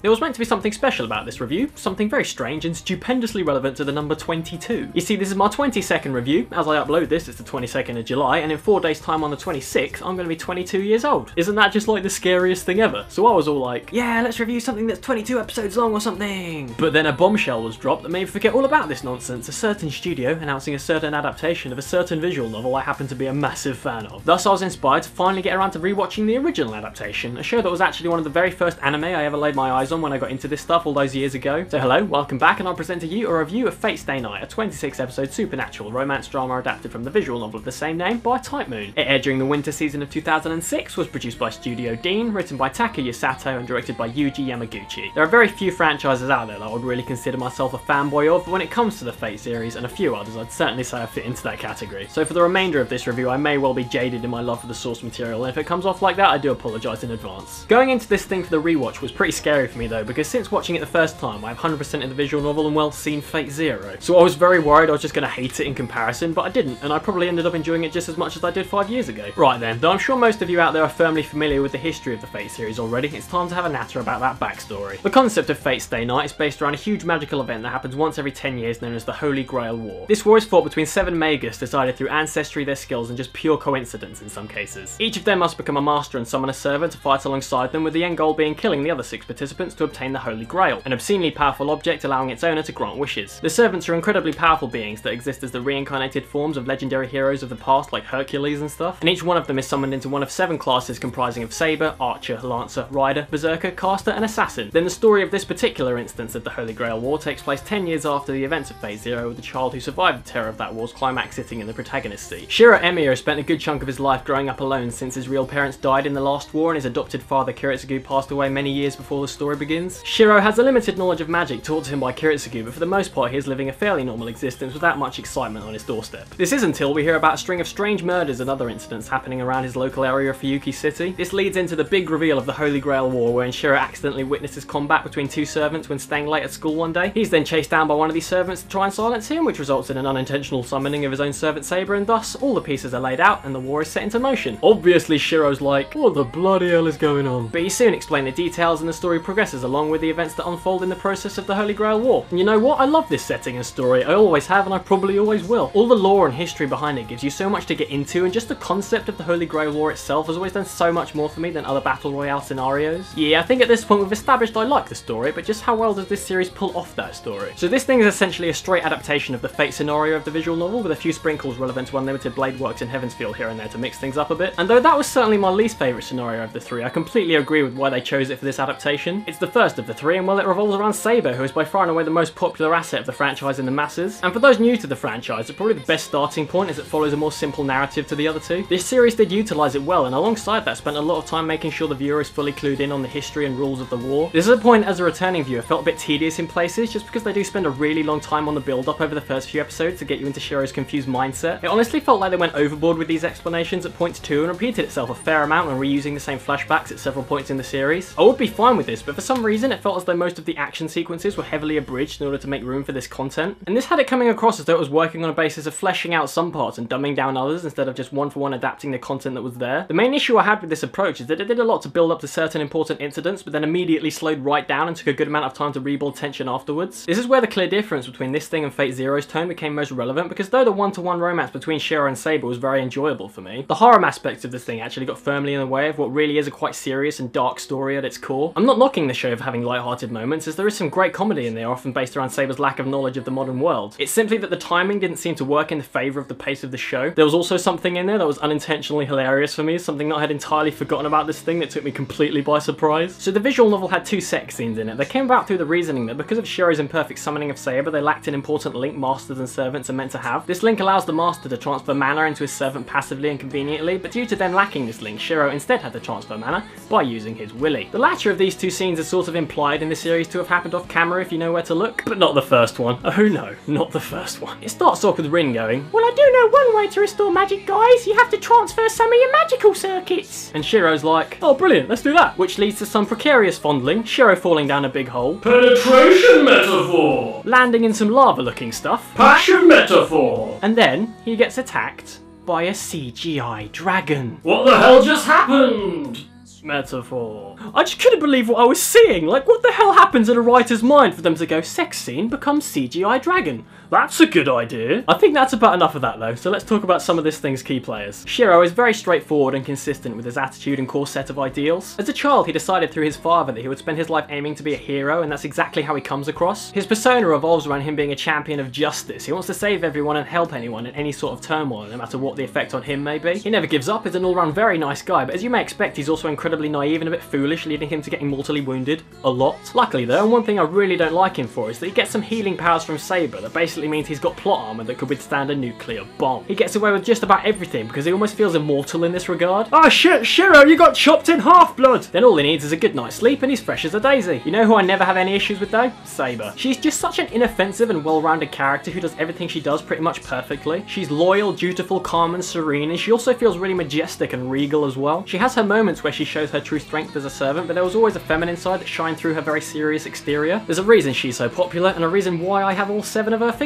There was meant to be something special about this review, something very strange and stupendously relevant to the number 22. You see, this is my 22nd review. As I upload this, it's the 22nd of July, and in 4 days' time on the 26th, I'm going to be 22 years old. Isn't that just like the scariest thing ever? So I was all like, yeah, let's review something that's 22 episodes long or something. But then a bombshell was dropped that made me forget all about this nonsense, a certain studio announcing a certain adaptation of a certain visual novel I happen to be a massive fan of. Thus I was inspired to finally get around to rewatching the original adaptation, a show that was actually one of the very first anime I ever laid my eyes on when I got into this stuff all those years ago. So hello, welcome back, and I'll present to you a review of Fate Stay Night, a 26 episode supernatural romance drama adapted from the visual novel of the same name by Type Moon. It aired during the winter season of 2006, was produced by Studio Dean, written by Taka Yasato and directed by Yuji Yamaguchi. There are very few franchises out there that I would really consider myself a fanboy of, but when it comes to the Fate series and a few others, I'd certainly say I fit into that category. So for the remainder of this review, I may well be jaded in my love for the source material, and if it comes off like that, I do apologise in advance. Going into this thing for the rewatch was pretty scary for me though, because since watching it the first time, I have 100% in the visual novel and well seen Fate Zero. So I was very worried I was just going to hate it in comparison, but I didn't, and I probably ended up enjoying it just as much as I did 5 years ago. Right then, though I'm sure most of you out there are firmly familiar with the history of the Fate series already, it's time to have a natter about that backstory. The concept of Fate Stay Night is based around a huge magical event that happens once every 10 years known as the Holy Grail War. This war is fought between 7 magus decided through ancestry, their skills, and just pure coincidence in some cases. Each of them must become a master and summon a servant to fight alongside them, with the end goal being killing the other 6 participants to obtain the Holy Grail, an obscenely powerful object allowing its owner to grant wishes. The servants are incredibly powerful beings that exist as the reincarnated forms of legendary heroes of the past like Hercules and stuff, and each one of them is summoned into one of 7 classes comprising of Saber, Archer, Lancer, Rider, Berserker, Caster, and Assassin. Then the story of this particular instance of the Holy Grail War takes place 10 years after the events of Phase Zero, with the child who survived the terror of that war's climax sitting in the protagonist's seat. Shiro Emiya spent a good chunk of his life growing up alone since his real parents died in the last war and his adopted father Kiritsugu passed away many years before the story begins. Shiro has a limited knowledge of magic taught to him by Kiritsugu, but for the most part he is living a fairly normal existence without much excitement on his doorstep. This is until we hear about a string of strange murders and other incidents happening around his local area of Fuyuki City. This leads into the big reveal of the Holy Grail War, wherein Shiro accidentally witnesses combat between 2 servants when staying late at school one day. He's then chased down by one of these servants to try and silence him, which results in an unintentional summoning of his own servant Saber, and thus all the pieces are laid out and the war is set into motion. Obviously Shiro's like, what the bloody hell is going on? But he soon explains the details and the story progresses along with the events that unfold in the process of the Holy Grail War. And you know what? I love this setting and story. I always have and I probably always will. All the lore and history behind it gives you so much to get into, and just the concept of the Holy Grail War itself has always done so much more for me than other Battle Royale scenarios. Yeah, I think at this point we've established I like the story, but just how well does this series pull off that story? So this thing is essentially a straight adaptation of the Fate scenario of the visual novel, with a few sprinkles relevant to Unlimited Blade Works and Heaven's Feel here and there to mix things up a bit. And though that was certainly my least favourite scenario of the 3, I completely agree with why they chose it for this adaptation. It's the first of the 3, and well, it revolves around Saber, who is by far and away the most popular asset of the franchise in the masses. And for those new to the franchise, probably the best starting point is it follows a more simple narrative to the other 2. This series did utilise it well, and alongside that spent a lot of time making sure the viewer is fully clued in on the history and rules of the war. This is a point as a returning viewer felt a bit tedious in places, just because they do spend a really long time on the build-up over the first few episodes to get you into Shiro's confused mindset. It honestly felt like they went overboard with these explanations at points too, and repeated itself a fair amount when reusing the same flashbacks at several points in the series. I would be fine with this, but for some reason it felt as though most of the action sequences were heavily abridged in order to make room for this content. And this had it coming across as though it was working on a basis of fleshing out some parts and dumbing down others instead of just one-for-one adapting the content that was there. The main issue I had with this approach is that it did a lot to build up to certain important incidents, but then immediately slowed right down and took a good amount of time to rebuild tension afterwards. This is where the clear difference between this thing and Fate Zero's tone became most relevant, because though the one-to-one romance between Shiro and Saber was very enjoyable for me, the horror aspects of this thing actually got firmly in the way of what really is a quite serious and dark story at its core. I'm not knocking the show for having light-hearted moments, as there is some great comedy in there, often based around Saber's lack of knowledge of the modern world. It's simply that the timing didn't seem to work in the favour of the pace of the show. There was also something in there that was unintentionally hilarious for me, something that I had entirely forgotten about this thing that took me completely by surprise. So the visual novel had 2 sex scenes in it. They came about through the reasoning that because of Shiro's imperfect summoning of Saber, they lacked an important link masters and servants are meant to have. This link allows the master to transfer mana into his servant passively and conveniently, but due to them lacking this link, Shiro instead had to transfer mana by using his willy. The latter of these 2 scenes is sort of implied in the series to have happened off camera if you know where to look, but not the first one. Oh no, not the first one. It starts off with Rin going, "Well, I do know one way to restore magic, guys. You have to transfer some of your magical circuits." And Shiro's like, "Oh brilliant, let's do that." Which leads to some precarious fondling, Shiro falling down a big hole, penetration metaphor, landing in some lava looking stuff, passion metaphor, and then he gets attacked by a CGI dragon. What the hell just happened? Metaphor. I just couldn't believe what I was seeing. Like, what the hell happens in a writer's mind for them to go, sex scene becomes CGI dragon? That's a good idea. I think that's about enough of that though, so let's talk about some of this thing's key players. Shiro is very straightforward and consistent with his attitude and core set of ideals. As a child, he decided through his father that he would spend his life aiming to be a hero, and that's exactly how he comes across. His persona revolves around him being a champion of justice. He wants to save everyone and help anyone in any sort of turmoil, no matter what the effect on him may be. He never gives up, is an all-round very nice guy, but as you may expect, he's also incredibly naive and a bit foolish, leading him to getting mortally wounded a lot. Luckily though, and one thing I really don't like him for is that he gets some healing powers from Saber that basically means he's got plot armor that could withstand a nuclear bomb. He gets away with just about everything because he almost feels immortal in this regard. Oh shit, Shiro, you got chopped in half, blood! Then all he needs is a good night's sleep and he's fresh as a daisy. You know who I never have any issues with though? Saber. She's just such an inoffensive and well-rounded character who does everything she does pretty much perfectly. She's loyal, dutiful, calm and serene, and she also feels really majestic and regal as well. She has her moments where she shows her true strength as a servant, but there was always a feminine side that shined through her very serious exterior. There's a reason she's so popular and a reason why I have all 7 of her figures.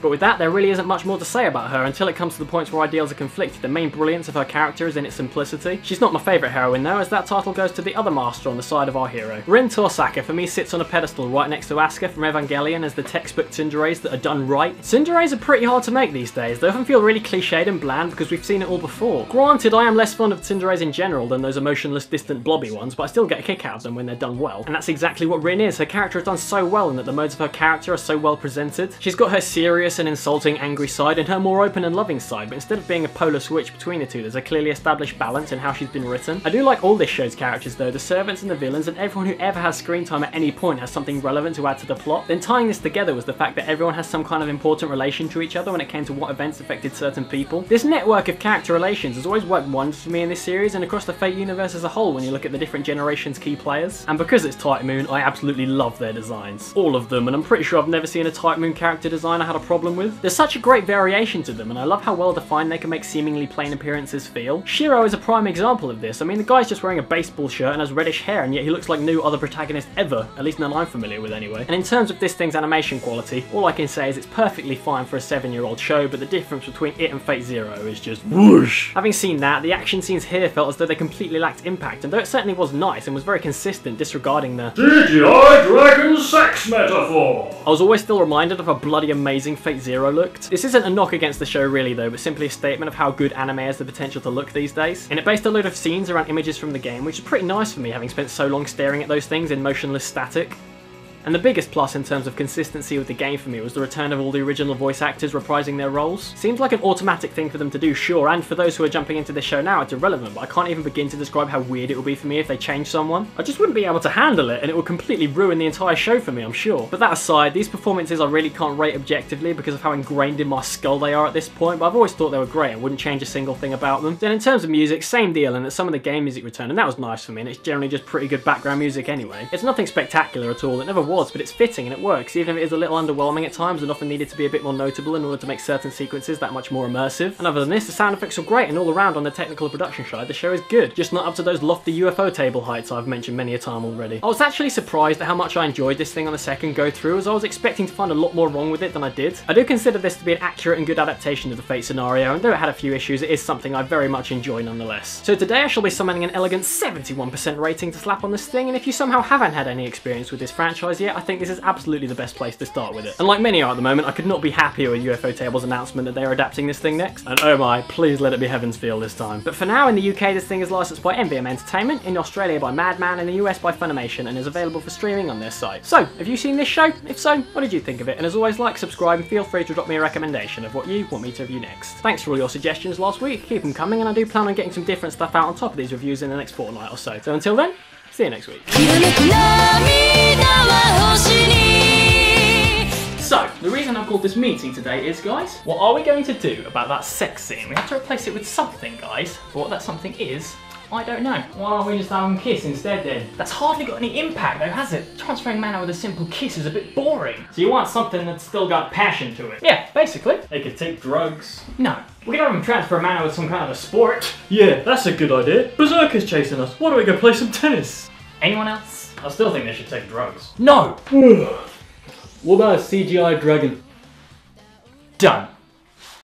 But with that, there really isn't much more to say about her until it comes to the points where ideals are conflicted. The main brilliance of her character is in its simplicity. She's not my favourite heroine though, as that title goes to the other master on the side of our hero. Rin Tosaka for me sits on a pedestal right next to Asuka from Evangelion as the textbook tsunderes that are done right. Tsunderes are pretty hard to make these days. They often feel really cliched and bland because we've seen it all before. Granted, I am less fond of tsunderes in general than those emotionless, distant, blobby ones, but I still get a kick out of them when they're done well. And that's exactly what Rin is. Her character is done so well in that the modes of her character are so well presented. She's got her serious and insulting, angry side and her more open and loving side, but instead of being a polar switch between the two, there's a clearly established balance in how she's been written. I do like all this show's characters though, the servants and the villains, and everyone who ever has screen time at any point has something relevant to add to the plot. Then tying this together was the fact that everyone has some kind of important relation to each other when it came to what events affected certain people. This network of character relations has always worked wonders for me in this series and across the Fate universe as a whole when you look at the different generations' key players. And because it's Type Moon, I absolutely love their designs. All of them, and I'm pretty sure I've never seen a Type Moon character design I had a problem with. There's such a great variation to them, and I love how well defined they can make seemingly plain appearances feel. Shiro is a prime example of this. I mean, the guy's just wearing a baseball shirt and has reddish hair, and yet he looks like no other protagonist ever, at least none I'm familiar with anyway. And in terms of this thing's animation quality, all I can say is it's perfectly fine for a 7-year-old show, but the difference between it and Fate Zero is just whoosh. Having seen that, the action scenes here felt as though they completely lacked impact, and though it certainly was nice and was very consistent, disregarding the CGI dragon sex metaphor, I was always still reminded of how bloody amazing Fate Zero looked. This isn't a knock against the show really though, but simply a statement of how good anime has the potential to look these days. And it based a load of scenes around images from the game, which is pretty nice for me having spent so long staring at those things in motionless static. And the biggest plus in terms of consistency with the game for me was the return of all the original voice actors reprising their roles. Seems like an automatic thing for them to do, sure, and for those who are jumping into this show now it's irrelevant, but I can't even begin to describe how weird it would be for me if they changed someone. I just wouldn't be able to handle it, and it would completely ruin the entire show for me, I'm sure. But that aside, these performances I really can't rate objectively because of how ingrained in my skull they are at this point, but I've always thought they were great and wouldn't change a single thing about them. Then in terms of music, same deal, and that some of the game music returned, and that was nice for me, and it's generally just pretty good background music anyway. It's nothing spectacular at all, it never was, but it's fitting and it works, even if it is a little underwhelming at times and often needed to be a bit more notable in order to make certain sequences that much more immersive. And other than this, the sound effects are great, and all around on the technical production side, the show is good, just not up to those lofty UFO table heights I've mentioned many a time already. I was actually surprised at how much I enjoyed this thing on the second go through, as I was expecting to find a lot more wrong with it than I did. I do consider this to be an accurate and good adaptation of the Fate scenario, and though it had a few issues, it is something I very much enjoy nonetheless. So today I shall be summoning an elegant 71% rating to slap on this thing, and if you somehow haven't had any experience with this franchise yet, I think this is absolutely the best place to start with it. And like many are at the moment, I could not be happier with UFOTable's announcement that they are adapting this thing next. And oh my, please let it be Heaven's Feel this time. But for now, in the UK, this thing is licensed by MVM Entertainment, in Australia by Madman, in the US by Funimation, and is available for streaming on their site. So, have you seen this show? If so, what did you think of it? And as always, like, subscribe, and feel free to drop me a recommendation of what you want me to review next. Thanks for all your suggestions last week, keep them coming, and I do plan on getting some different stuff out on top of these reviews in the next fortnight or so. So until then, see you next week. So, the reason I've called this meeting today is, guys, what are we going to do about that sex scene? We have to replace it with something, guys. But what that something is, I don't know. Why don't we just have them kiss instead then? That's hardly got any impact though, has it? Transferring mana with a simple kiss is a bit boring. So you want something that's still got passion to it? Yeah, basically. They could take drugs. No. We could have them transfer mana with some kind of a sport. Yeah, that's a good idea. Berserker's chasing us. Why don't we go play some tennis? Anyone else? I still think they should take drugs. No! What about a CGI dragon? Done.